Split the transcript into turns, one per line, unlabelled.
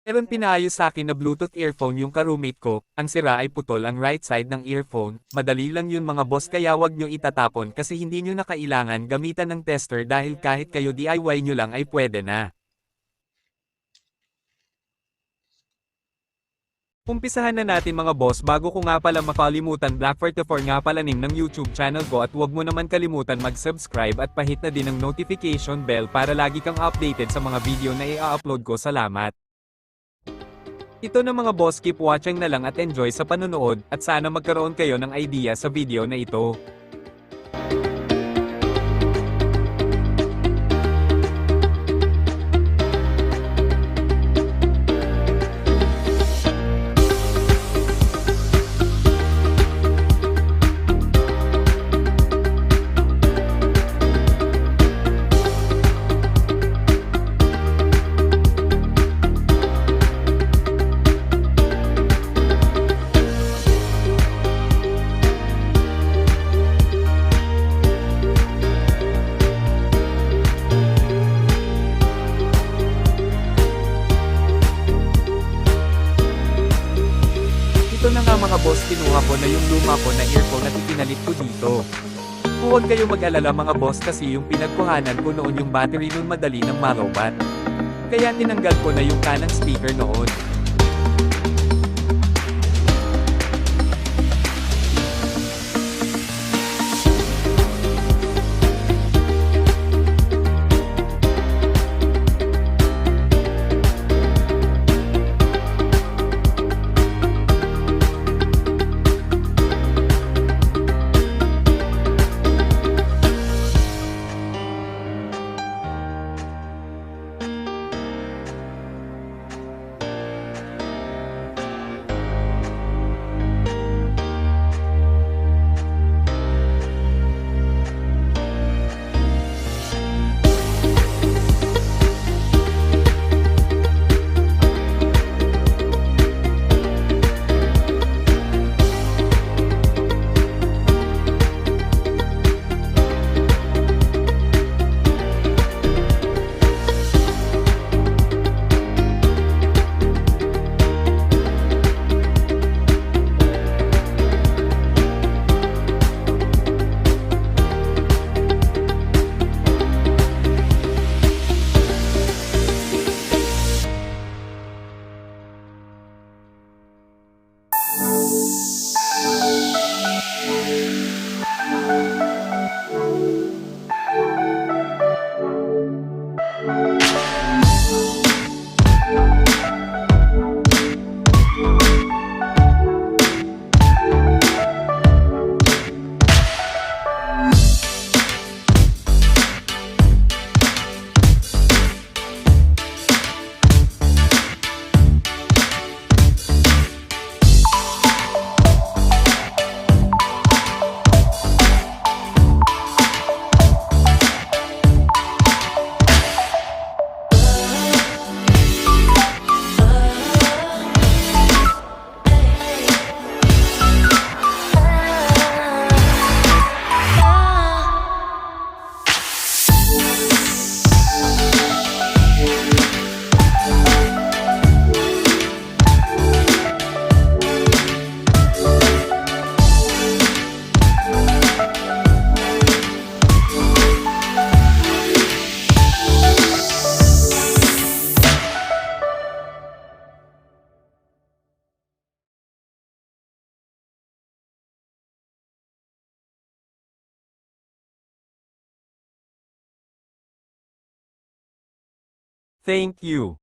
Meron pinaayos sa akin na Bluetooth earphone yung ka-roommate ko, ang sira ay putol ang right side ng earphone, madali lang yun mga boss kaya wag nyo itatapon kasi hindi nyo na kailangan gamitan ng tester dahil kahit kayo DIY nyo lang ay pwede na. Umpisahan na natin mga boss bago ko nga pala makalimutan Black44 nga pala ning ng YouTube channel ko at wag mo naman kalimutan mag-subscribe at pahit na din ang notification bell para lagi kang updated sa mga video na i-upload ko. Salamat! Ito na mga boss, keep watching na lang at enjoy sa panonood, at sana magkaroon kayo ng idea sa video na ito. Ito na nga mga boss, kinuha ko na yung luma ko na earphone at ipinalit ko dito. Huwag kayong mag-alala mga boss kasi yung pinagkuhanan ko noon yung battery nun madali ng marobat. Kaya tinanggal ko na yung kanang speaker noon. Thank you.